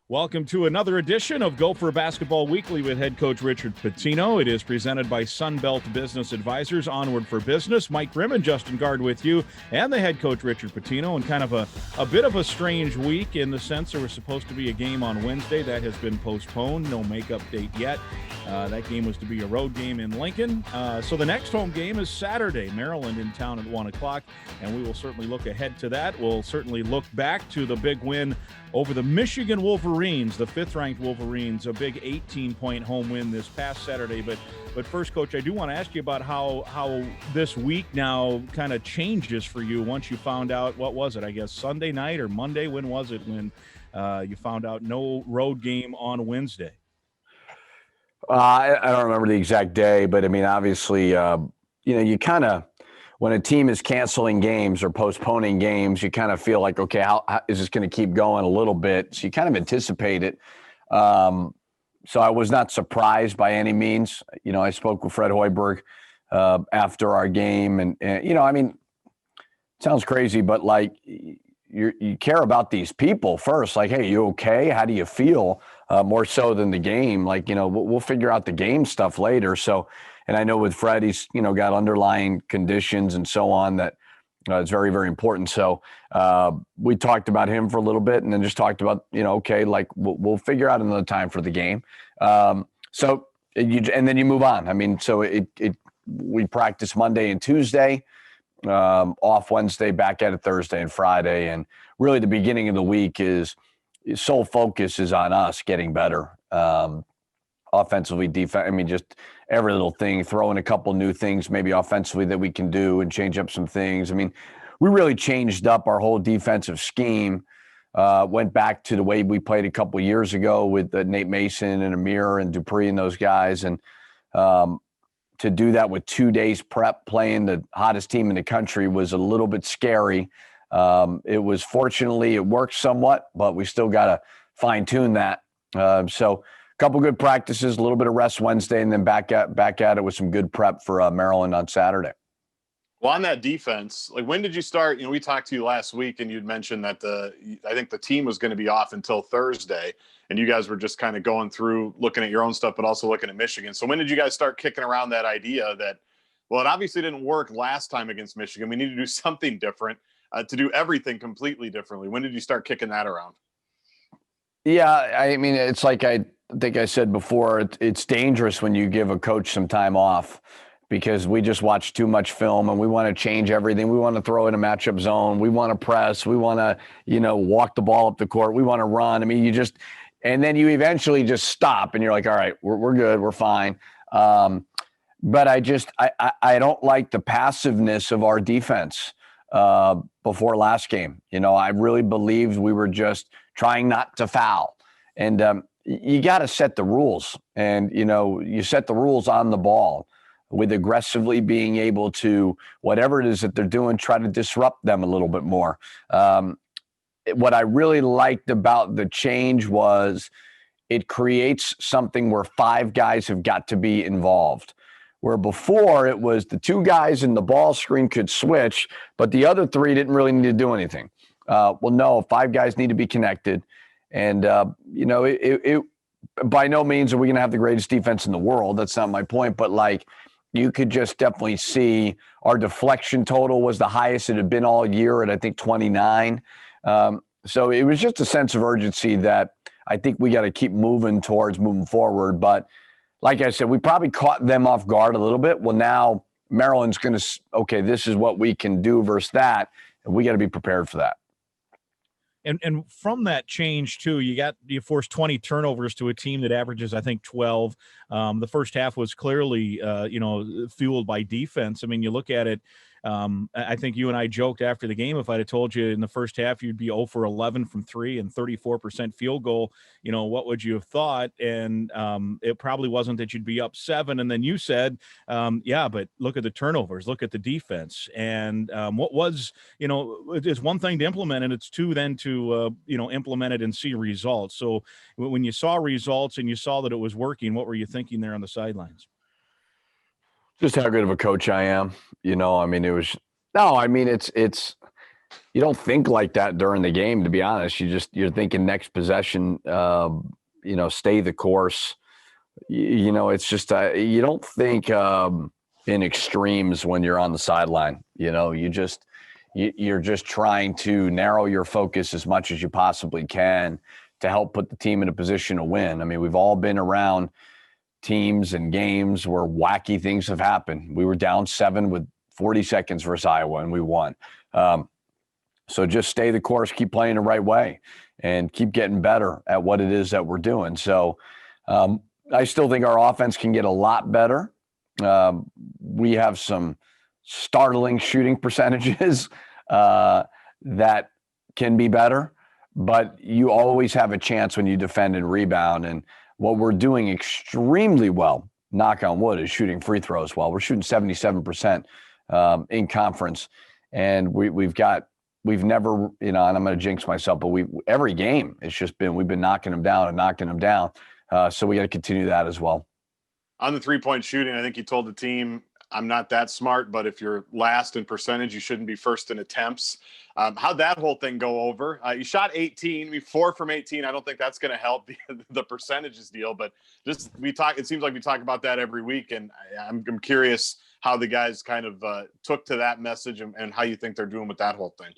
Welcome to another edition of Gopher Basketball Weekly with head coach Richard Pitino. It is presented by Sunbelt Business Advisors, Onward for Business. Mike Grimm and Justin Gaard with you, and the head coach Richard Pitino. And kind of a bit of a strange week in the sense there was supposed to be a game on Wednesday. That has been postponed. No makeup date yet. That game was to be a road game in Lincoln. So the next home game is Saturday, Maryland in town at 1 o'clock, and we will certainly look ahead to that. We'll certainly look back to the big win over the Michigan Wolverines, the fifth-ranked Wolverines, a big 18-point home win this past Saturday. But first, Coach, I do want to ask you about how this week now kind of changes for you once you found out, what was it, I guess, Sunday night or Monday? When was it when you found out no road game on Wednesday? I don't remember the exact day, but, I mean, obviously, you kind of – when a team is canceling games or postponing games, you kind of feel like, okay, how is this going to keep going a little bit? So you kind of anticipate it. So I was not surprised by any means. You know, I spoke with Fred Hoiberg after our game. And, I mean, it sounds crazy, but, like, you care about these people first. Like, hey, you okay? How do you feel? More so than the game. Like, we'll figure out the game stuff later. So, and I know with Fred, he's, got underlying conditions and so on that it's very, very important. So we talked about him for a little bit and then just talked about, okay, like we'll figure out another time for the game. And then you move on. I mean, so we practice Monday and Tuesday, off Wednesday, back at it Thursday and Friday. And really the beginning of the week sole focus is on us getting better. Offensively, defense. I mean, just every little thing, throw in a couple new things maybe offensively that we can do and change up some things. I mean, we really changed up our whole defensive scheme, went back to the way we played a couple years ago with Nate Mason and Amir and Dupree and those guys. And to do that with 2 days prep playing the hottest team in the country was a little bit scary. Fortunately, it worked somewhat, but we still got to fine tune that. So a couple good practices, a little bit of rest Wednesday, and then back at it with some good prep for Maryland on Saturday. Well, on that defense, like when did you start? We talked to you last week, and you'd mentioned that I think the team was going to be off until Thursday, and you guys were just kind of going through, looking at your own stuff, but also looking at Michigan. So when did you guys start kicking around that idea that, well, it obviously didn't work last time against Michigan. We need to do something different, to do everything completely differently. When did you start kicking that around? Yeah, I mean, it's like I think I said before, it's dangerous when you give a coach some time off because we just watch too much film and we want to change everything. We want to throw in a matchup zone. We want to press. We want to, walk the ball up the court. We want to run. I mean, and then you eventually just stop and you're like, all right, we're good. We're fine. But I don't like the passiveness of our defense before last game. I really believed we were just trying not to foul. And you got to set the rules. And, you set the rules on the ball with aggressively being able to, whatever it is that they're doing, try to disrupt them a little bit more. What I really liked about the change was it creates something where 5 guys have got to be involved. Where before it was the 2 guys in the ball screen could switch, but the other 3 didn't really need to do anything. Well, no, 5 guys need to be connected. And, by no means are we going to have the greatest defense in the world. That's not my point. But, like, you could just definitely see our deflection total was the highest it had been all year at, I think, 29. So it was just a sense of urgency that I think we got to keep moving forward. But like I said, we probably caught them off guard a little bit. Well, now Maryland's going to, okay, this is what we can do versus that. And we got to be prepared for that. And from that change, too, you forced 20 turnovers to a team that averages, I think, 12. The first half was clearly, fueled by defense. I mean, you look at it, I think you and I joked after the game, if I'd have told you in the first half you'd be 0 for 11 from 3 and 34% field goal, what would you have thought? And it probably wasn't that you'd be up 7. And then you said, but look at the turnovers, look at the defense. And what was, it's one thing to implement and it's 2 then to, implement it and see results. So when you saw results and you saw that it was working, what were you thinking there on the sidelines? Just how good of a coach I am. It's you don't think like that during the game, to be honest. You're thinking next possession, stay the course. It's just you don't think in extremes when you're on the sideline. You're just trying to narrow your focus as much as you possibly can to help put the team in a position to win. I mean, we've all been around teams and games where wacky things have happened. We were down 7 with 40 seconds versus Iowa, and we won. So just stay the course, keep playing the right way, and keep getting better at what it is that we're doing. So I still think our offense can get a lot better. We have some startling shooting percentages that can be better, but you always have a chance when you defend and rebound. And what we're doing extremely well, knock on wood, is shooting free throws well. We're shooting 77% in conference, and we've never, and I'm going to jinx myself, but every game it's just been, we've been knocking them down and knocking them down. So we got to continue that as well. On the 3-point shooting, I think you told the team, I'm not that smart, but if you're last in percentage, you shouldn't be first in attempts. How'd that whole thing go over? You shot 18, 4 from 18. I don't think that's going to help the percentages deal, but it seems like we talk about that every week. And I'm curious how the guys kind of took to that message and how you think they're doing with that whole thing.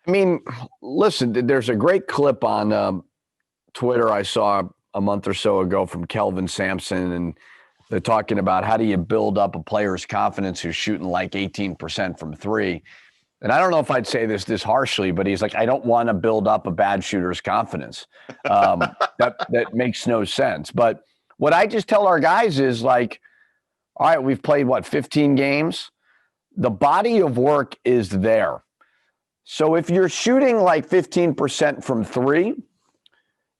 I mean, listen, there's a great clip on Twitter I saw a month or so ago from Kelvin Sampson, and they're talking about how do you build up a player's confidence who's shooting like 18% from 3. And I don't know if I'd say this harshly, but he's like, I don't want to build up a bad shooter's confidence. That makes no sense. But what I just tell our guys is like, all right, we've played 15 games? The body of work is there. So if you're shooting like 15% from 3,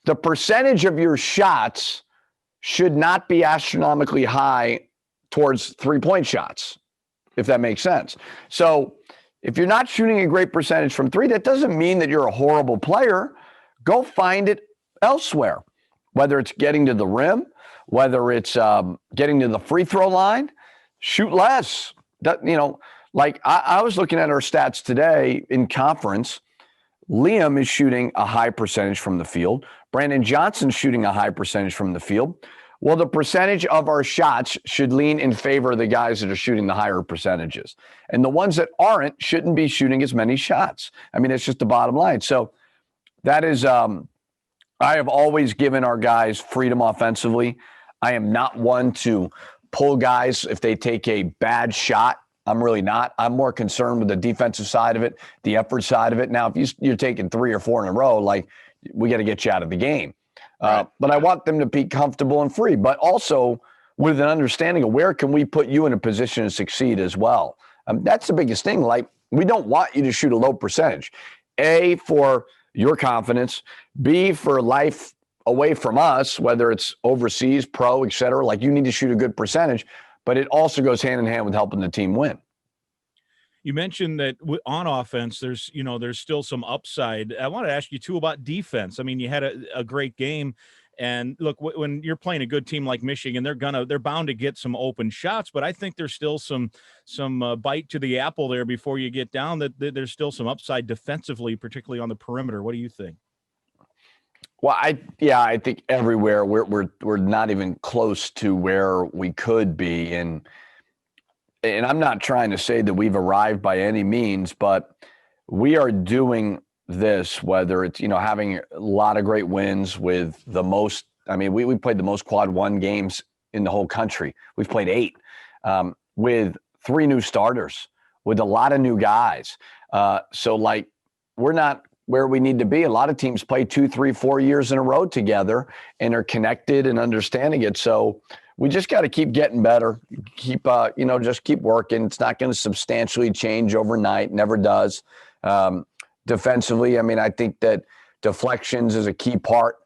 the percentage of your shots should not be astronomically high towards 3-point shots, if that makes sense. So if you're not shooting a great percentage from 3, that doesn't mean that you're a horrible player. Go find it elsewhere, whether it's getting to the rim, whether it's getting to the free throw line. Shoot less. I was looking at our stats today in conference. Liam is shooting a high percentage from the field. Brandon Johnson's shooting a high percentage from the field. Well, the percentage of our shots should lean in favor of the guys that are shooting the higher percentages. And the ones that aren't shouldn't be shooting as many shots. I mean, it's just the bottom line. So that is, I have always given our guys freedom offensively. I am not one to pull guys if they take a bad shot. I'm really not. I'm more concerned with the defensive side of it, the effort side of it. Now, if you're taking 3 or 4 in a row, like, we got to get you out of the game. Right. But I want them to be comfortable and free, but also with an understanding of where can we put you in a position to succeed as well. That's the biggest thing. Like, we don't want you to shoot a low percentage. A, for your confidence. B, for life away from us, whether it's overseas, pro, et cetera. Like, you need to shoot a good percentage, but it also goes hand in hand with helping the team win. You mentioned that on offense, there's still some upside. I want to ask you too about defense. I mean, you had a great game, and look, when you're playing a good team like Michigan, they're bound to get some open shots, but I think there's still some bite to the apple there before you get down. That there's still some upside defensively, particularly on the perimeter. What do you think? Well, I think everywhere we're not even close to where we could be, and I'm not trying to say that we've arrived by any means, but we are doing this, whether it's, having a lot of great wins with the most, we played the most quad 1 games in the whole country. We've played 8 with 3 new starters, with a lot of new guys. So like, we're not where we need to be. A lot of teams play 2, 3, 4 years in a row together and are connected and understanding it. So we just got to keep getting better, just keep working. It's not going to substantially change overnight, never does. Defensively, I think that deflections is a key part.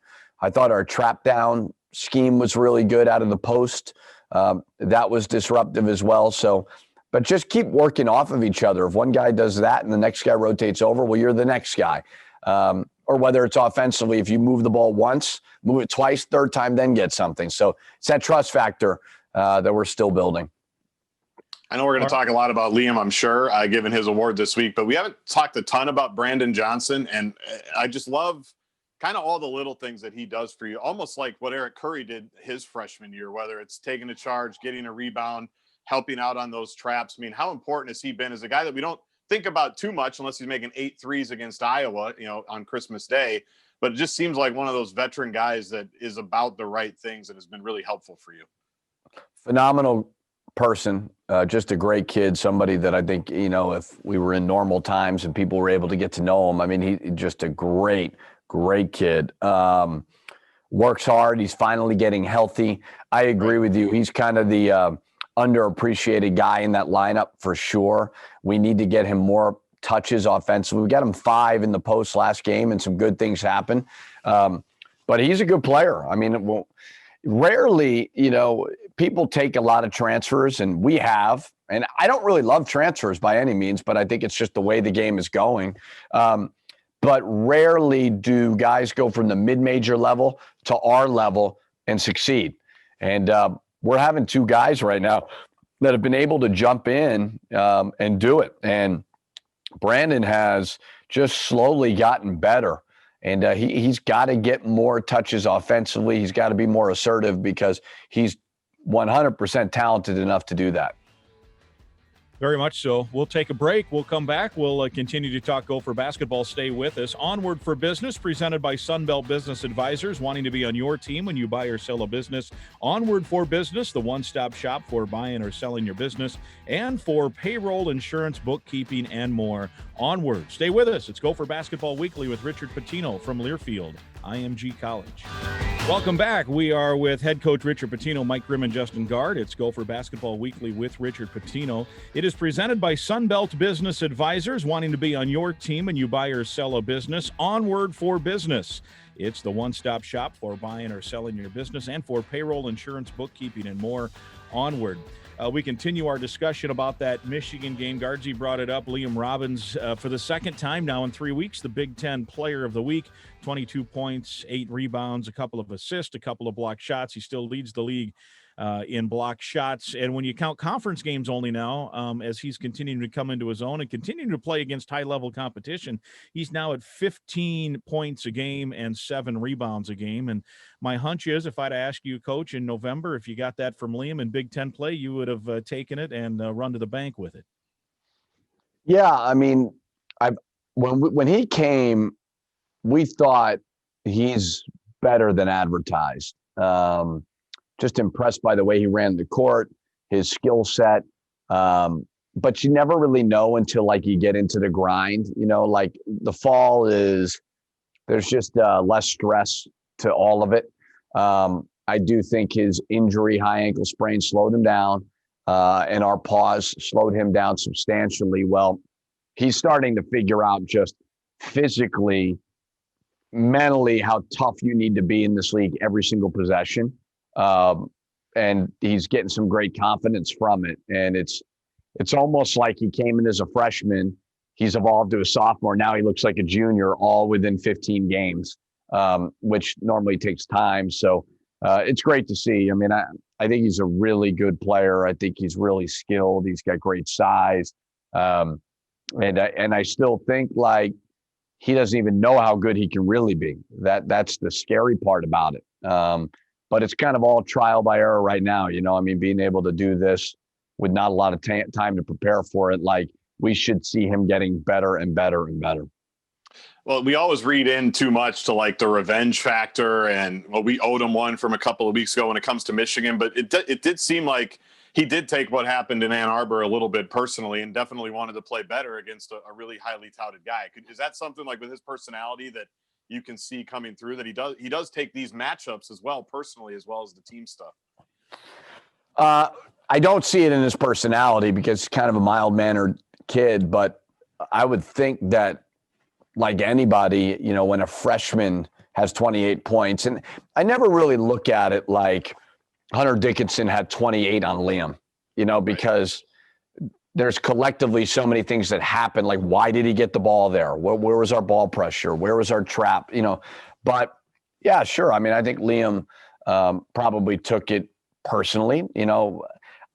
I thought our trap down scheme was really good out of the post. That was disruptive as well. So, but just keep working off of each other. If one guy does that and the next guy rotates over, well, you're the next guy. Or whether it's offensively, if you move the ball once, move it twice, third time, then get something. So it's that trust factor that we're still building. I know we're going to talk a lot about Liam, I'm sure, given his award this week, but we haven't talked a ton about Brandon Johnson. And I just love kind of all the little things that he does for you, almost like what Eric Curry did his freshman year, whether it's taking a charge, getting a rebound, helping out on those traps. I mean, how important has he been as a guy that we don't think about too much unless he's making 8 threes against Iowa, on Christmas Day. But it just seems like one of those veteran guys that is about the right things and has been really helpful for you. Phenomenal person, just a great kid, somebody that I think, if we were in normal times and people were able to get to know him, I mean, he just a great kid. Works hard. He's finally getting healthy. I agree with you. He's kind of the underappreciated guy in that lineup for sure. We need to get him more touches offensively. We got him 5 in the post last game and some good things happen. But he's a good player. I mean, rarely, people take a lot of transfers, and we have. And I don't really love transfers by any means, but I think it's just the way the game is going. But rarely do guys go from the mid-major level to our level and succeed. And we're having 2 guys right now that have been able to jump in and do it. And Brandon has just slowly gotten better. And he's got to get more touches offensively. He's got to be more assertive because he's 100% talented enough to do that. Very much so. We'll take a break. We'll come back. We'll continue to talk Gopher basketball. Stay with us. Onward for Business, presented by Sunbelt Business Advisors, wanting to be on your team when you buy or sell a business. Onward for Business, the one-stop shop for buying or selling your business and for payroll, insurance, bookkeeping, and more. Onward. Stay with us. It's Gopher Basketball Weekly with Richard Pitino from Learfield, IMG College. Welcome back. We are with head coach Richard Pitino, Mike Grimm, and Justin Gaard. It's Gopher Basketball Weekly with Richard Pitino. It is presented by Sunbelt Business Advisors, wanting to be on your team when you buy or sell a business. Onward for Business. It's the one-stop shop for buying or selling your business and for payroll, insurance, bookkeeping, and more. Onward. We continue our discussion about that Michigan game. Guardsy brought it up. Liam Robbins, for the second time now in 3 weeks, the Big Ten Player of the Week. 22 points, 8 rebounds, a couple of assists, a couple of blocked shots. He still leads the league in block shots. And when you count conference games only now, as he's continuing to come into his own and continuing to play against high-level competition, he's now at 15 points a game and 7 rebounds a game. And my hunch is, if I'd asked you, Coach, in November, if you got that from Liam in Big Ten play, you would have taken it and run to the bank with it. Yeah, I mean, when he came, we thought he's better than advertised. Just impressed by the way he ran the court, his skill set. But you never really know until you get into the grind, the fall there's just less stress to all of it. I do think his injury, high ankle sprain, slowed him down, and our pause slowed him down substantially. Well, he's starting to figure out just physically, mentally, how tough you need to be in this league every single possession. And he's getting some great confidence from it. And it's almost like he came in as a freshman. He's evolved to a sophomore. Now he looks like a junior, all within 15 games, which normally takes time. So it's great to see. I mean, I think he's a really good player. I think he's really skilled. He's got great size. And I still think he doesn't even know how good he can really be. That's the scary part about it. But it's kind of all trial by error right now. Being able to do this with not a lot of time to prepare for it, we should see him getting better and better and better. Well, we always read in too much to the revenge factor, and we owed him one from a couple of weeks ago when it comes to Michigan. But it did seem like he did take what happened in Ann Arbor a little bit personally, and definitely wanted to play better against a really highly touted guy. Is that something with his personality that you can see coming through, that he does take these matchups as well personally as well as the team stuff? I don't see it in his personality because he's kind of a mild-mannered kid, but I would think that like anybody, when a freshman has 28 points, and I never really look at it like Hunter Dickinson had 28 on Liam, because there's collectively so many things that happen. Like, why did he get the ball there? Where was our ball pressure? Where was our trap? But yeah, sure. I mean, I think Liam probably took it personally.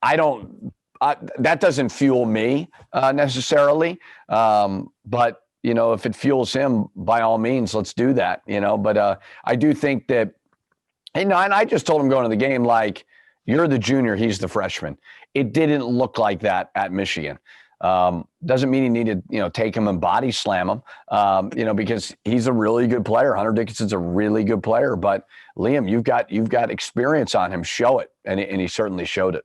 I don't that doesn't fuel me necessarily. But, if it fuels him, by all means, let's do that, But I do think that, and I just told him going to the game, like, you're the junior, he's the freshman. It didn't look like that at Michigan. Doesn't mean you need to, take him and body slam him, because he's a really good player. Hunter Dickinson's a really good player. But Liam, you've got experience on him. Show it, and he certainly showed it.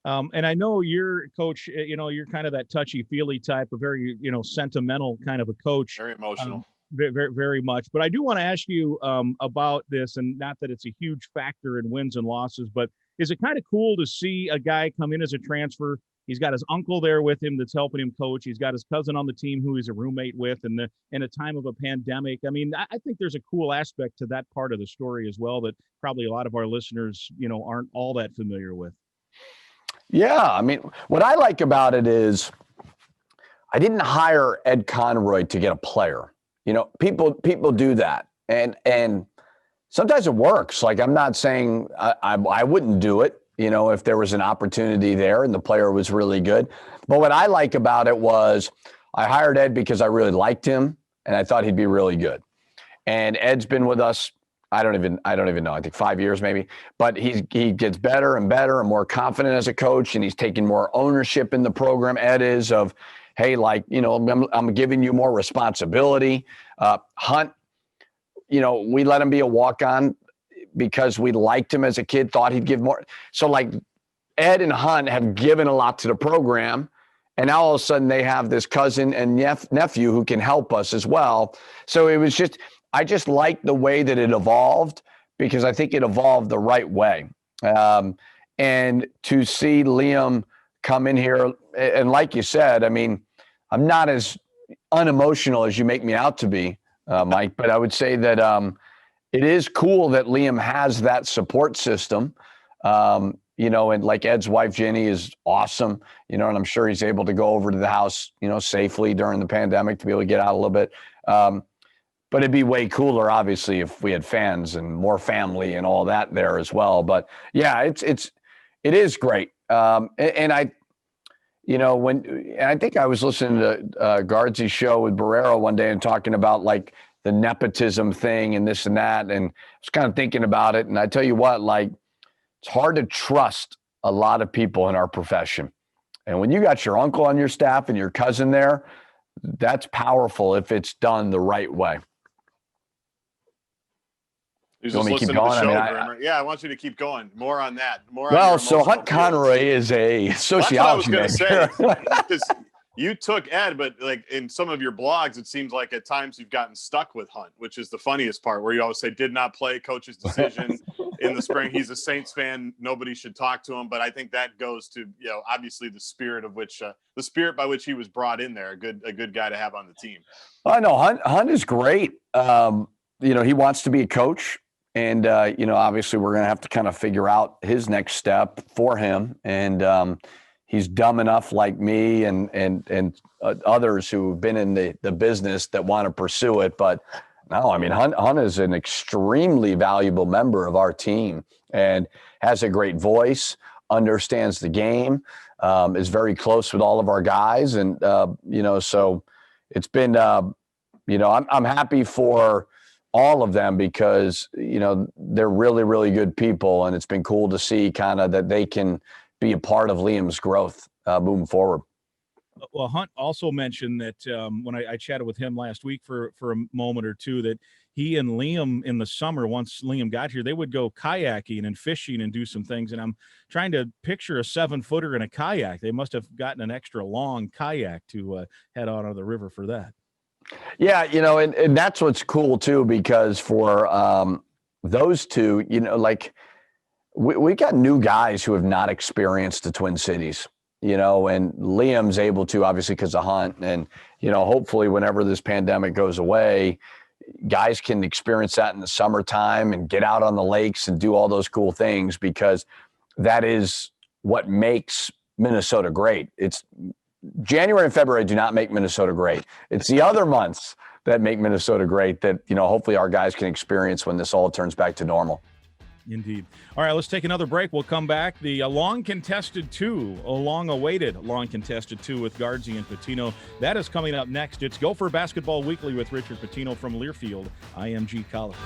And I know you're, Coach, you're kind of that touchy-feely type, a very, sentimental kind of a coach. Very emotional. Very, very much. But I do want to ask you about this, and not that it's a huge factor in wins and losses, but is it kind of cool to see a guy come in as a transfer? He's got his uncle there with him that's helping him coach. He's got his cousin on the team who he's a roommate with in a time of a pandemic. I mean, I think there's a cool aspect to that part of the story as well that probably a lot of our listeners, aren't all that familiar with. Yeah, I mean, what I like about it is I didn't hire Ed Conroy to get a player. People do that, and sometimes it works. Like, I'm not saying I wouldn't do it, if there was an opportunity there and the player was really good. But what I like about it was I hired Ed because I really liked him and I thought he'd be really good. And Ed's been with us, I don't even know, I think 5 years maybe. But he gets better and better and more confident as a coach, and he's taking more ownership in the program. Ed is of, hey, like, I'm giving you more responsibility. Hunt, we let him be a walk-on because we liked him as a kid, thought he'd give more. So, like, Ed and Hunt have given a lot to the program, and now all of a sudden they have this cousin and nephew who can help us as well. So it was just, I just liked the way that it evolved, because I think it evolved the right way. And to see Liam come in here, and like you said, I mean, I'm not as unemotional as you make me out to be, Mike, but I would say that it is cool that Liam has that support system, and like Ed's wife, Jenny, is awesome, and I'm sure he's able to go over to the house, safely during the pandemic to be able to get out a little bit. But it'd be way cooler, obviously, if we had fans and more family and all that there as well. But yeah, it is great. And I think I was listening to Guardsy's show with Barrero one day and talking about like the nepotism thing and this and that. And I was kind of thinking about it. And I tell you what, like, it's hard to trust a lot of people in our profession. And when you got your uncle on your staff and your cousin there, that's powerful if it's done the right way. You want me to keep going? I want you to keep going. More on that. So Hunt Conroy is a sociology major. That's what I was going to say. Because you took Ed, but like in some of your blogs, it seems like at times you've gotten stuck with Hunt, which is the funniest part, where you always say did not play, coach's decision in the spring. He's a Saints fan. Nobody should talk to him. But I think that goes to, obviously the spirit by which he was brought in there. A good guy to have on the team. I know Hunt is great. He wants to be a coach. And, obviously we're going to have to kind of figure out his next step for him. And he's dumb enough, like me and others who've been in the business, that want to pursue it. But no, I mean, Hunt is an extremely valuable member of our team and has a great voice, understands the game, is very close with all of our guys. And, so it's been, I'm happy for all of them, because they're really, really good people, and it's been cool to see kind of that they can be a part of Liam's growth moving forward. Well, Hunt also mentioned that when I chatted with him last week for a moment or two, that he and Liam in the summer, once Liam got here, they would go kayaking and fishing and do some things. And I'm trying to picture a 7-footer in a kayak. They must have gotten an extra long kayak to head out on the river for that. Yeah, and that's what's cool too, because for those two, like we got new guys who have not experienced the Twin Cities, and Liam's able to, obviously because of Hunt, and hopefully whenever this pandemic goes away, guys can experience that in the summertime and get out on the lakes and do all those cool things, because that is what makes Minnesota great. It's January and February do not make Minnesota great. It's the other months that make Minnesota great that, hopefully our guys can experience when this all turns back to normal. Indeed. All right, let's take another break. We'll come back. The long contested two with Gaardsy and Pitino. That is coming up next. It's Gopher Basketball Weekly with Richard Pitino from Learfield, IMG College.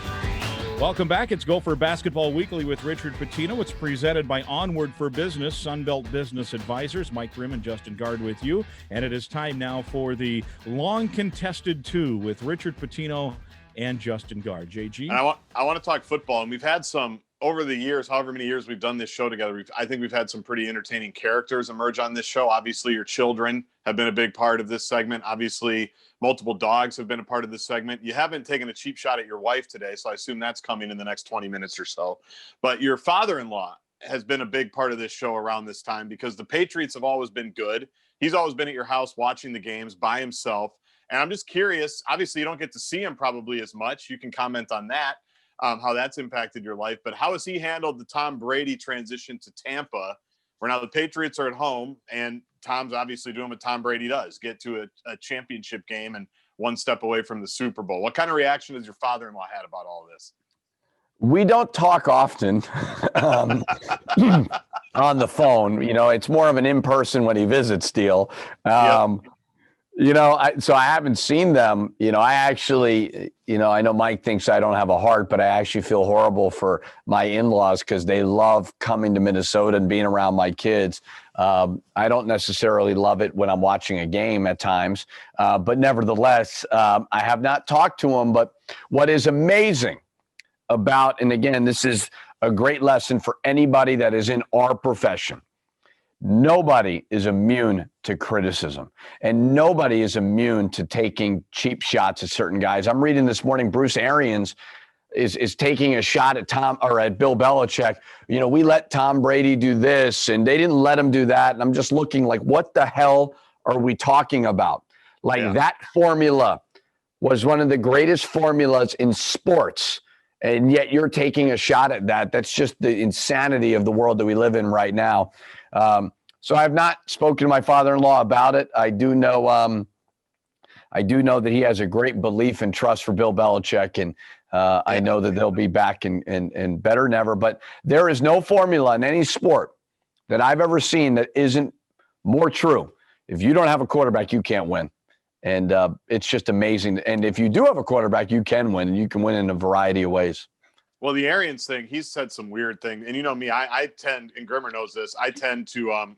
Welcome back. It's Gopher Basketball Weekly with Richard Pitino. It's presented by Onward for Business, Sunbelt Business Advisors. Mike Grimm and Justin Gaard with you. And it is time now for the long contested two with Richard Pitino and Justin Gaard. JG? And I want to talk football, and we've had some over the years, however many years we've done this show together. I think we've had some pretty entertaining characters emerge on this show. Obviously, your children have been a big part of this segment. Obviously, multiple dogs have been a part of this segment. You haven't taken a cheap shot at your wife today, so I assume that's coming in the next 20 minutes or so. But your father-in-law has been a big part of this show around this time because the Patriots have always been good. He's always been at your house watching the games by himself. And I'm just curious, obviously you don't get to see him probably as much. You can comment on that, how that's impacted your life. But how has he handled the Tom Brady transition to Tampa, where now the Patriots are at home and Tom's obviously doing what Tom Brady does, get to a championship game and one step away from the Super Bowl. What kind of reaction has your father-in-law had about all this? We don't talk often on the phone. You know, it's more of an in-person when he visits, Steele. You know, so I haven't seen them. You know, I actually, you know, I know Mike thinks I don't have a heart, but I actually feel horrible for my in-laws because they love coming to Minnesota and being around my kids. I don't necessarily love it when I'm watching a game at times, but nevertheless, I have not talked to them. But what is amazing about, and again, this is a great lesson for anybody that is in our profession. Nobody is immune to criticism, and nobody is immune to taking cheap shots at certain guys. I'm reading this morning, Bruce Arians is taking a shot at at Bill Belichick. You know, we let Tom Brady do this, and they didn't let him do that. And I'm just looking like, what the hell are we talking about? That formula was one of the greatest formulas in sports, and yet you're taking a shot at that. That's just the insanity of the world that we live in right now. So I have not spoken to my father-in-law about it. I do know that he has a great belief and trust for Bill Belichick, and I know that they'll be back and better than ever. But there is no formula in any sport that I've ever seen that isn't more true. If you don't have a quarterback, you can't win. And it's just amazing. And if you do have a quarterback, you can win, and you can win in a variety of ways. Well, the Arians thing, he's said some weird thing. And you know me, I tend, and Grimmer knows this, I tend to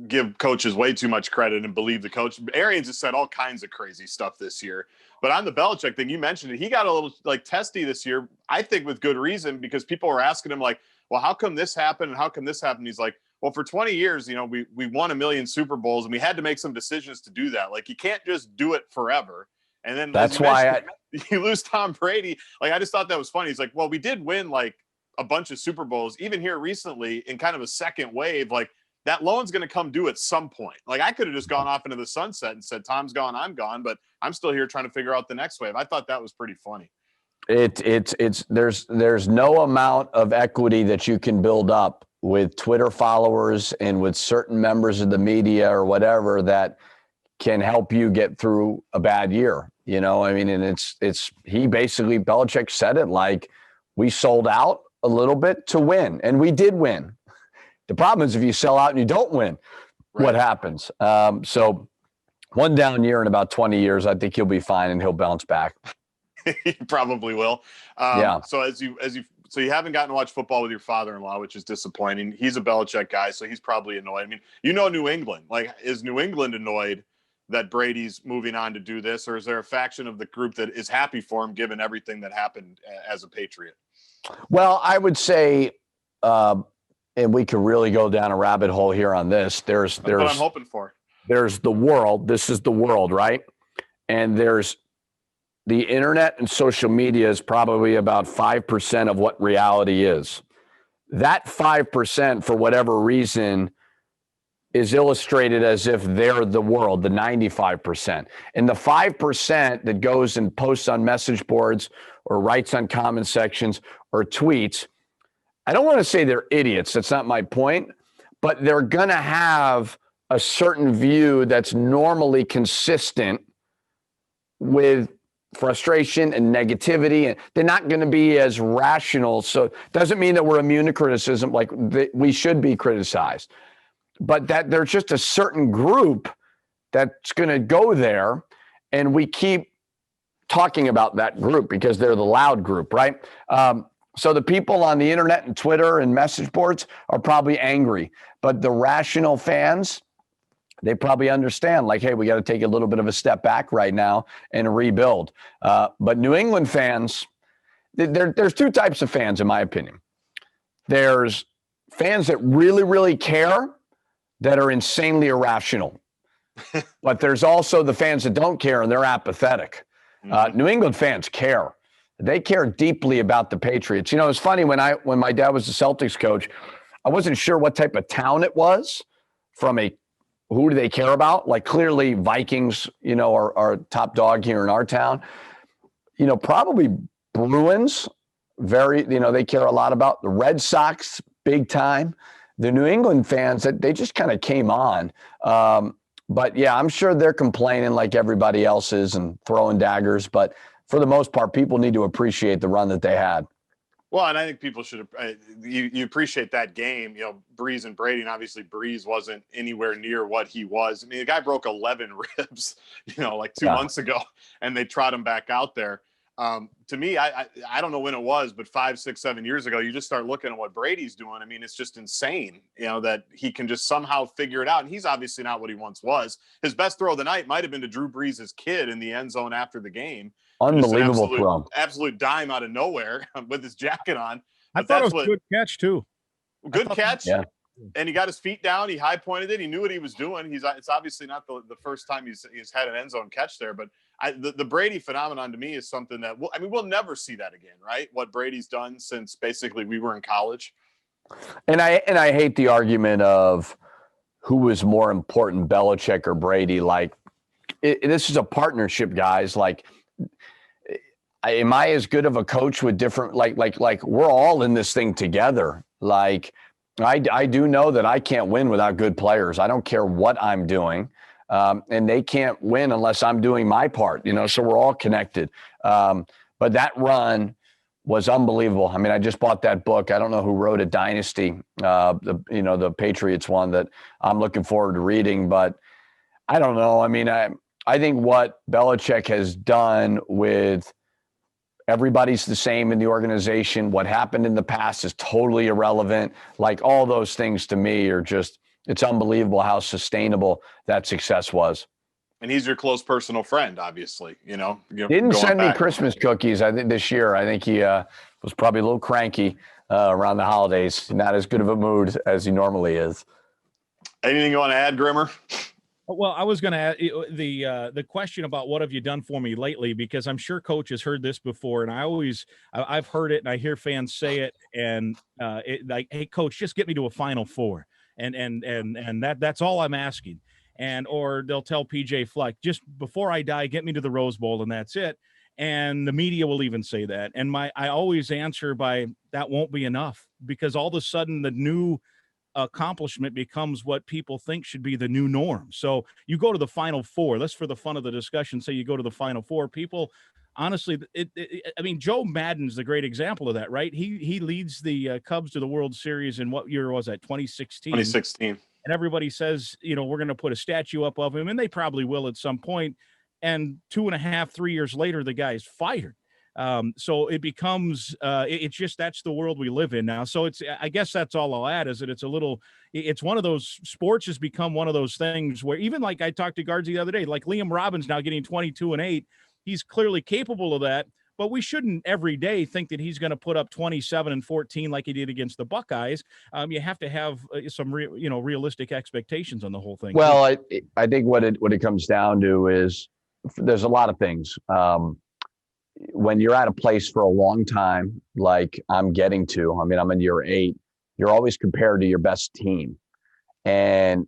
give coaches way too much credit and believe the coach. Arians has said all kinds of crazy stuff this year. But on the Belichick thing, you mentioned it, he got a little testy this year, I think with good reason, because people were asking him like, well, how come this happened and how come this happened? He's like, well, for 20 years, you know, we won 1 million Super Bowls and we had to make some decisions to do that. Like, you can't just do it forever. And then that's why you lose Tom Brady. Like, I just thought that was funny. He's like, well, we did win like a bunch of Super Bowls, even here recently in kind of a second wave. Like, that loan's going to come due at some point. Like, I could have just gone off into the sunset and said, Tom's gone, I'm gone, but I'm still here trying to figure out the next wave. I thought that was pretty funny. There's no amount of equity that you can build up with Twitter followers and with certain members of the media or whatever that can help you get through a bad year. You know, I mean, and Belichick said it like, we sold out a little bit to win, and we did win. The problem is if you sell out and you don't win, what happens? So one down year in about 20 years, I think he'll be fine and he'll bounce back. He probably will. So so you haven't gotten to watch football with your father-in-law, which is disappointing. He's a Belichick guy, so he's probably annoyed. I mean, you know, New England, like, is New England annoyed that Brady's moving on to do this, or is there a faction of the group that is happy for him given everything that happened as a Patriot? Well, I would say, and we could really go down a rabbit hole here on this. That's what I'm hoping for. There's the world. This is the world, right? And there's the internet, and social media is probably about 5% of what reality is. That 5%, for whatever reason, is illustrated as if they're the world, the 95%. And the 5% that goes and posts on message boards or writes on comment sections or tweets, I don't want to say they're idiots. That's not my point. But they're going to have a certain view that's normally consistent with frustration and negativity, and they're not going to be as rational. So it doesn't mean that we're immune to criticism, like we should be criticized, but that there's just a certain group that's going to go there, and we keep talking about that group because they're the loud group, right? So the people on the internet and Twitter and message boards are probably angry, but the rational fans, they probably understand, like, hey, we got to take a little bit of a step back right now and rebuild. But New England fans, there's two types of fans, in my opinion. There's fans that really, really care that are insanely irrational. But there's also the fans that don't care and they're apathetic. New England fans care. They care deeply about the Patriots. You know, it's funny, when my dad was the Celtics coach, I wasn't sure what type of town it was from who do they care about? Like, clearly Vikings, you know, are top dog here in our town. You know, probably Bruins, they care a lot about. The Red Sox, big time. The New England fans, they just kind of came on. But yeah, I'm sure they're complaining like everybody else is and throwing daggers. But for the most part, people need to appreciate the run that they had. Well, and I think people should you appreciate that game, you know, Breeze and Brady, and obviously Breeze wasn't anywhere near what he was. I mean, the guy broke 11 ribs, you know, like 2 months ago, and they trot him back out there. To me, I don't know when it was, but 5, 6, 7 years ago, you just start looking at what Brady's doing. I mean, it's just insane, you know, that he can just somehow figure it out. And he's obviously not what he once was. His best throw of the night might have been to Drew Brees' kid in the end zone after the game. Unbelievable throw. Absolute dime out of nowhere with his jacket on. I thought it was a good catch, too. Good catch. Yeah. And he got his feet down. He high pointed it. He knew what he was doing. It's obviously not the first time he's had an end zone catch there, but the Brady phenomenon to me is something that we'll never see that again, right? What Brady's done since basically we were in college. And I hate the argument of who was more important, Belichick or Brady. Like, this is a partnership, guys. Like, am I as good of a coach with different, like we're all in this thing together. Like, I do know that I can't win without good players. I don't care what I'm doing. And they can't win unless I'm doing my part, you know, so we're all connected. But that run was unbelievable. I mean, I just bought that book. I don't know who wrote it, Dynasty, the Patriots one, that I'm looking forward to reading, but I don't know. I mean, I think what Belichick has done with everybody's the same in the organization. What happened in the past is totally irrelevant. Like, all those things to me are just, it's unbelievable how sustainable that success was. And he's your close personal friend, obviously. You know, didn't send me Christmas cookies. I think this year, I think he was probably a little cranky around the holidays. Not as good of a mood as he normally is. Anything you want to add, Grimmer? Well, I was going to add the question about what have you done for me lately, because I'm sure Coach has heard this before, and I've heard it, and I hear fans say it, and like, hey, Coach, just get me to a Final Four. And that's all I'm asking. Or they'll tell PJ Fleck, just before I die, get me to the Rose Bowl, and that's it. And the media will even say that. And I always answer by, that won't be enough, because all of a sudden the new accomplishment becomes what people think should be the new norm. So you go to the Final Four. Let's, for the fun of the discussion, say you go to the Final Four. People, honestly, I mean, Joe Madden's the great example of that, right? He leads the Cubs to the World Series in what year was that? 2016. 2016. And everybody says, you know, we're going to put a statue up of him, and they probably will at some point. And 2.5, 3 years later, the guy is fired. So it becomes, it's just, that's the world we live in now. So I guess that's all I'll add, is that it's one of those, sports has become one of those things where, even like I talked to Guards the other day, like Liam Robbins now getting 22-8, he's clearly capable of that, but we shouldn't every day think that he's going to put up 27 and 14 like he did against the Buckeyes. You have to have some realistic expectations on the whole thing. Well, I think what it comes down to is, there's a lot of things. When you're at a place for a long time, like I'm getting to, I mean, I'm in year 8, you're always compared to your best team. And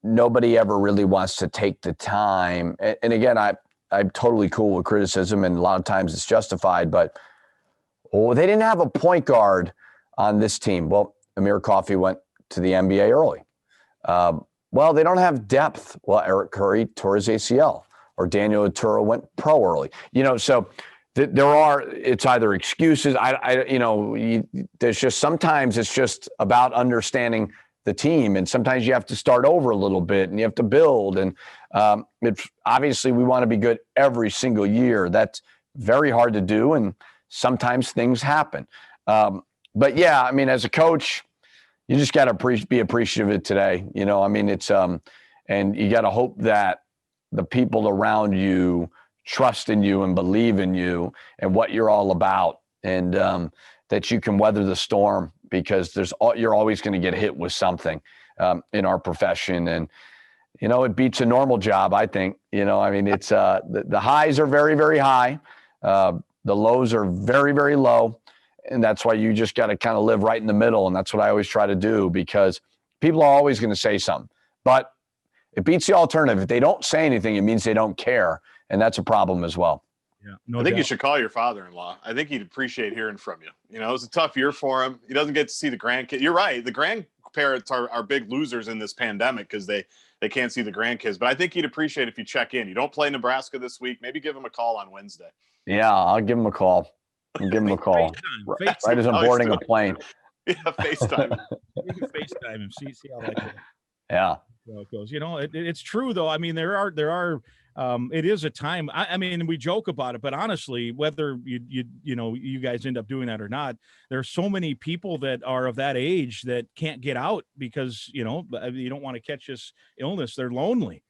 nobody ever really wants to take the time. And again, I'm totally cool with criticism, and a lot of times it's justified, but they didn't have a point guard on this team. Well, Amir Coffey went to the NBA early. Well, they don't have depth. Well, Eric Curry tore his ACL. or Daniel Otero went pro early. So it's either excuses. There's just sometimes it's just about understanding the team, and sometimes you have to start over a little bit and you have to build. And it's obviously we want to be good every single year. That's very hard to do, and sometimes things happen. But yeah, I mean, as a coach, you just got to be appreciative of it today. It's and you got to hope that the people around you trust in you and believe in you and what you're all about, and that you can weather the storm, because you're always going to get hit with something in our profession. And, it beats a normal job, I think. It's the highs are very, very high. The lows are very, very low. And that's why you just got to kind of live right in the middle. And that's what I always try to do, because people are always going to say something. But it beats the alternative. If they don't say anything, it means they don't care. And that's a problem as well. Yeah, I think you should call your father-in-law. I think he'd appreciate hearing from you. It was a tough year for him. He doesn't get to see the grandkids. You're right. The grandparents are big losers in this pandemic because they can't see the grandkids. But I think he'd appreciate if you check in. You don't play Nebraska this week. Maybe give him a call on Wednesday. Yeah, I'll give him a call. Right as I'm boarding a plane. Yeah, FaceTime. You can FaceTime him. See how that goes. Yeah. So it goes. It's true though. I mean, there are. It is a time. I mean, we joke about it, but honestly, whether you guys end up doing that or not, there's so many people that are of that age that can't get out because you don't want to catch this illness. They're lonely.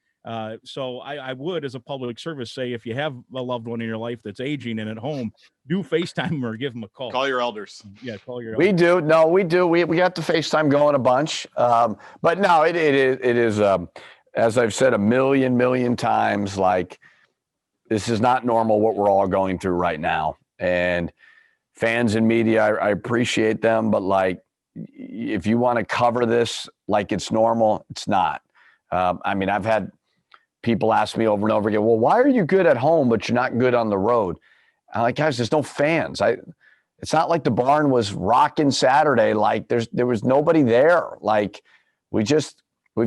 So I would, as a public service, say if you have a loved one in your life that's aging and at home, do FaceTime them or give them a call. Call your elders. Yeah, call your elders. We do. No, we do. We got the FaceTime going a bunch. But no, it is. As I've said a million times, like, this is not normal what we're all going through right now. And fans and media, I appreciate them, but like, if you want to cover this like it's normal, it's not. I've had people ask me over and over again, well, why are you good at home, but you're not good on the road? I'm like, guys, there's no fans. It's not like the barn was rocking Saturday. Like there was nobody there. Like we've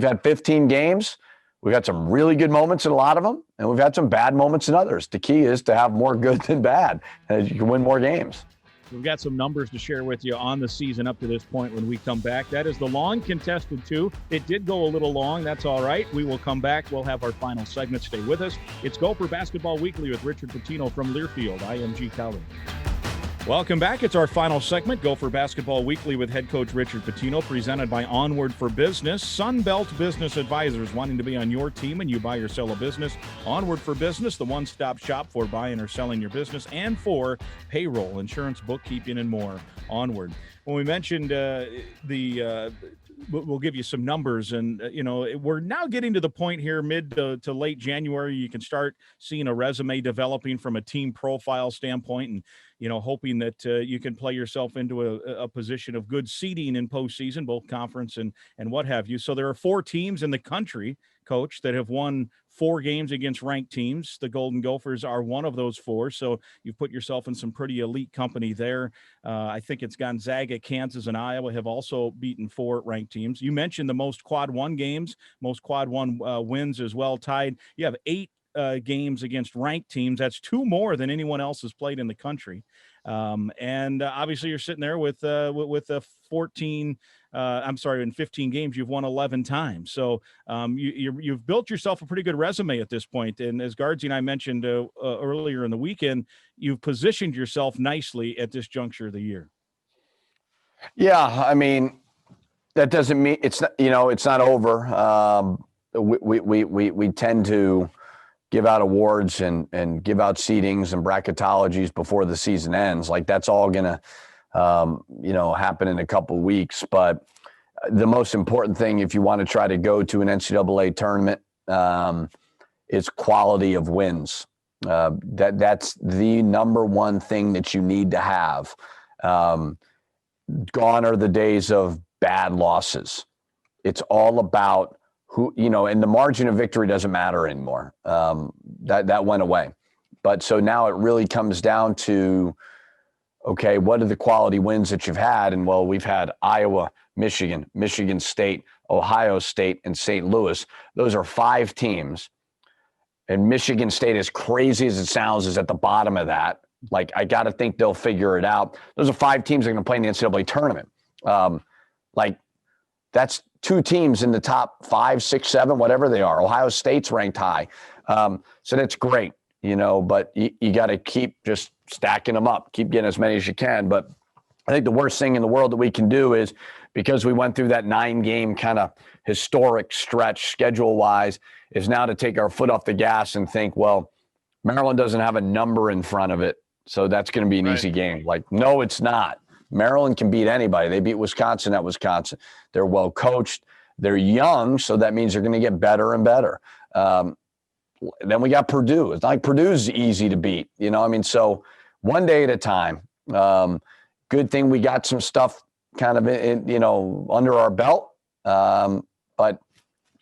had 15 games. We've had some really good moments in a lot of them, and we've had some bad moments in others. The key is to have more good than bad, and you can win more games. We've got some numbers to share with you on the season up to this point when we come back. That is the long contested 2. It did go a little long. That's all right. We will come back. We'll have our final segment. Stay with us. It's Gopher Basketball Weekly with Richard Pitino from Learfield, IMG College. Welcome back. It's our final segment, Gopher Basketball Weekly with head coach Richard Pitino, presented by Onward for Business. Sunbelt Business Advisors, wanting to be on your team and you buy or sell a business. Onward for Business, the one-stop shop for buying or selling your business and for payroll, insurance, bookkeeping, and more. Onward. When we mentioned we'll give you some numbers, and we're now getting to the point here, mid to late January, you can start seeing a resume developing from a team profile standpoint, and hoping that you can play yourself into a position of good seeding in postseason, both conference and what have you. So there are 4 teams in the country, Coach, that have won 4 games against ranked teams. The Golden Gophers are one of those 4. So you've put yourself in some pretty elite company there. I think it's Gonzaga, Kansas, and Iowa have also beaten 4 ranked teams. You mentioned the most quad 1 games, most quad 1 wins as well, tied. You have 8 games against ranked teams. That's 2 more than anyone else has played in the country. And obviously you're sitting there with 14, in 15 games, you've won 11 times. So you've built yourself a pretty good resume at this point. And as Gaardsy and I mentioned earlier in the weekend, you've positioned yourself nicely at this juncture of the year. Yeah. I mean, that doesn't mean it's not, it's not over. We tend to give out awards and give out seedings and bracketologies before the season ends. Like, that's all going to, happen in a couple of weeks. But the most important thing, if you want to try to go to an NCAA tournament, is quality of wins. That's the number one thing that you need to have. Gone are the days of bad losses. It's all about and the margin of victory doesn't matter anymore. That went away. But so now it really comes down to, okay, what are the quality wins that you've had? And well, we've had Iowa, Michigan, Michigan State, Ohio State, and St. Louis. Those are 5 teams. And Michigan State, as crazy as it sounds, is at the bottom of that. Like, I got to think they'll figure it out. Those are 5 teams that are going to play in the NCAA tournament. That's 2 teams in the top 5, 6, 7, whatever they are. Ohio State's ranked high. So that's great, but you got to keep just stacking them up, keep getting as many as you can. But I think the worst thing in the world that we can do is, because we went through that 9-game kind of historic stretch schedule-wise, is now to take our foot off the gas and think, well, Maryland doesn't have a number in front of it, so that's going to be an easy game. Like, no, it's not. Maryland can beat anybody. They beat Wisconsin at Wisconsin. They're well coached. They're young, so that means they're going to get better and better. Then we got Purdue. It's not like Purdue's easy to beat. So one day at a time. Good thing we got some stuff kind of under our belt, but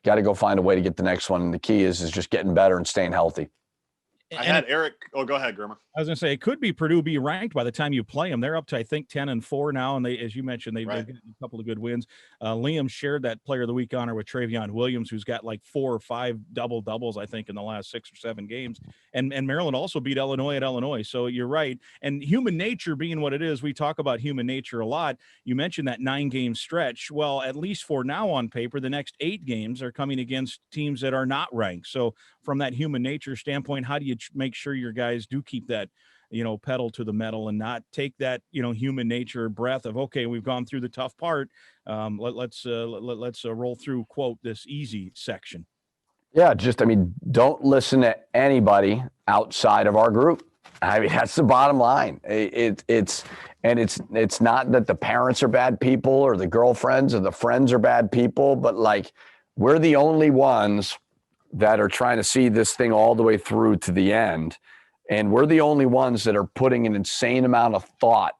got to go find a way to get the next one. And the key is just getting better and staying healthy. I had Eric. Oh, go ahead, Grimmer. I was going to say, it could be Purdue be ranked by the time you play them. They're up to, I think, 10-4 now, and they, as you mentioned, they've got a couple of good wins. Liam shared that Player of the Week honor with Travion Williams, who's got like 4 or 5 double-doubles, I think, in the last 6 or 7 games. And Maryland also beat Illinois at Illinois. So you're right. And human nature being what it is, we talk about human nature a lot. You mentioned that 9-game stretch. Well, at least for now on paper, the next 8 games are coming against teams that are not ranked. So from that human nature standpoint, how do you make sure your guys do keep that, pedal to the metal and not take that, human nature breath of, okay, we've gone through the tough part. Let's roll through, quote, this easy section. Yeah. Don't listen to anybody outside of our group. That's the bottom line. It's not that the parents are bad people or the girlfriends or the friends are bad people, but like, we're the only ones that are trying to see this thing all the way through to the end. And we're the only ones that are putting an insane amount of thought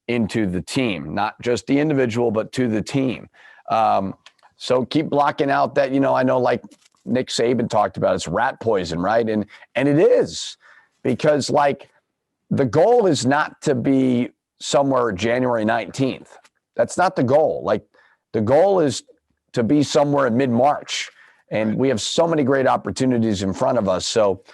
into the team, not just the individual, but to the team. So keep blocking out that, I know like Nick Saban talked about, it's rat poison, right? And it is, because like the goal is not to be somewhere January 19th. That's not the goal. Like the goal is to be somewhere in mid-March. And we have so many great opportunities in front of us. So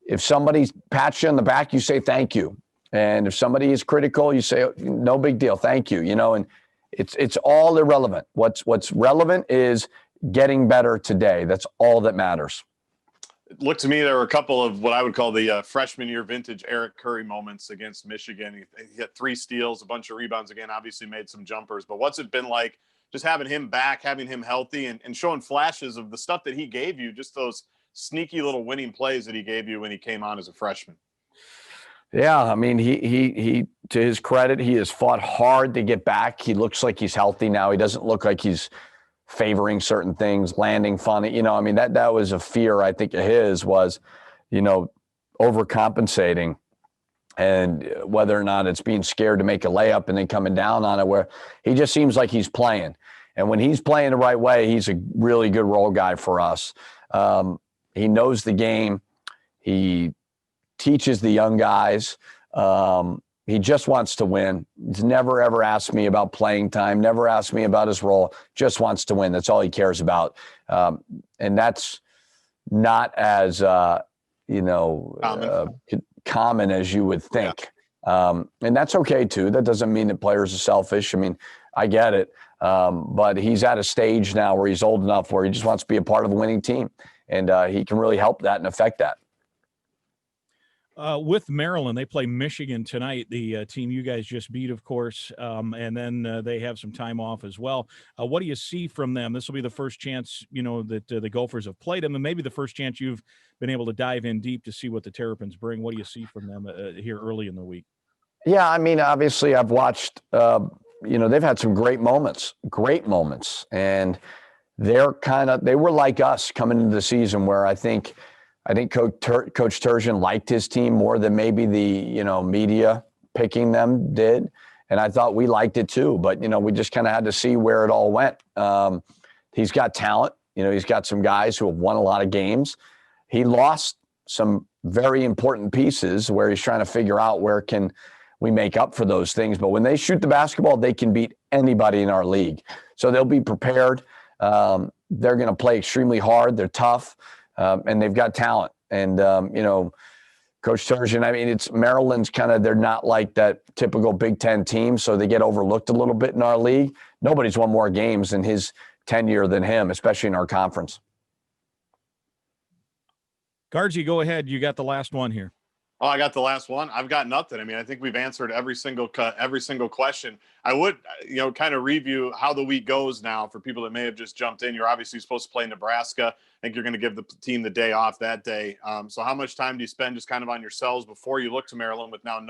if somebody pats you on the back, you say thank you. And if somebody is critical, you say, no big deal, thank you. And it's all irrelevant. What's relevant is getting better today. That's all that matters. It looked to me there were a couple of what I would call the freshman year vintage Eric Curry moments against Michigan. He had 3 steals, a bunch of rebounds again, obviously made some jumpers. But what's it been like just having him back, having him healthy, and showing flashes of the stuff that he gave you, just those sneaky little winning plays that he gave you when he came on as a freshman? Yeah, he to his credit, he has fought hard to get back. He looks like he's healthy now. He doesn't look like he's favoring certain things, landing funny. That was a fear, I think, of his was, overcompensating, and whether or not it's being scared to make a layup and then coming down on it, where he just seems like he's playing. And when he's playing the right way, he's a really good role guy for us. He knows the game. He teaches the young guys. He just wants to win. He's never, ever asked me about playing time, never asked me about his role, just wants to win. That's all he cares about. And that's not as, common as you would think. Yeah. And that's okay too. That doesn't mean that players are selfish. I get it. But he's at a stage now where he's old enough where he just wants to be a part of a winning team. And he can really help that and affect that. With Maryland, they play Michigan tonight, the team you guys just beat, of course, and then they have some time off as well. What do you see from them? This will be the first chance, that the Gophers have played them, and maybe the first chance you've been able to dive in deep to see what the Terrapins bring. What do you see from them here early in the week? Yeah, obviously I've watched, they've had some great moments, and they were like us coming into the season, where I think Coach Turgeon liked his team more than maybe the, media picking them did. And I thought we liked it too, but, we just kind of had to see where it all went. He's got talent. He's got some guys who have won a lot of games. He lost some very important pieces where he's trying to figure out where can we make up for those things. But when they shoot the basketball, they can beat anybody in our league. So they'll be prepared. They're going to play extremely hard. They're tough. And they've got talent. And, Coach Turgeon, I mean, it's Maryland's they're not like that typical Big Ten team, so they get overlooked a little bit in our league. Nobody's won more games in his tenure than him, especially in our conference. Guardsy, go ahead. You got the last one here. Oh, I got the last one. I've got nothing. I mean, I think we've answered every single question. I would, kind of review how the week goes now for people that may have just jumped in. You're obviously supposed to play Nebraska. I think you're going to give the team the day off that day. So how much time do you spend just kind of on yourselves before you look to Maryland with now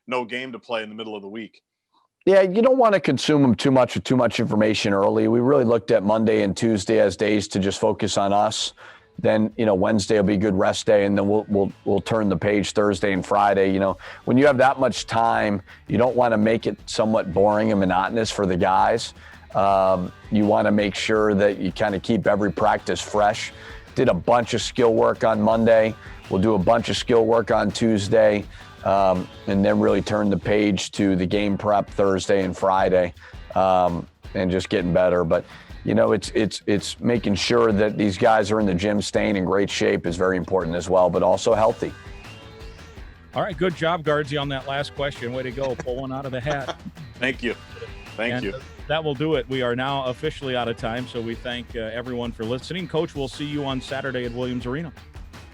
no game to play in the middle of the week? Yeah, you don't want to consume them too much with too much information early. We really looked at Monday and Tuesday as days to just focus on us. Then, Wednesday will be a good rest day, and then we'll turn the page Thursday and Friday. When you have that much time, you don't want to make it somewhat boring and monotonous for the guys. You want to make sure that you kind of keep every practice fresh. Did a bunch of skill work on Monday. We'll do a bunch of skill work on Tuesday, and then really turn the page to the game prep Thursday and Friday, and just getting better. But it's making sure that these guys are in the gym, staying in great shape is very important as well, but also healthy. All right, good job, Guardsy, on that last question. Way to go, pull one out of the hat. Thank you. Thank you. That will do it. We are now officially out of time, so we thank everyone for listening. Coach, we'll see you on Saturday at Williams Arena.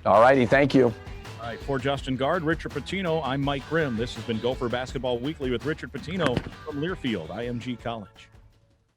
All righty, thank you. All right, for Justin Gaard, Richard Pitino, I'm Mike Grimm. This has been Gopher Basketball Weekly with Richard Pitino from Learfield, IMG College.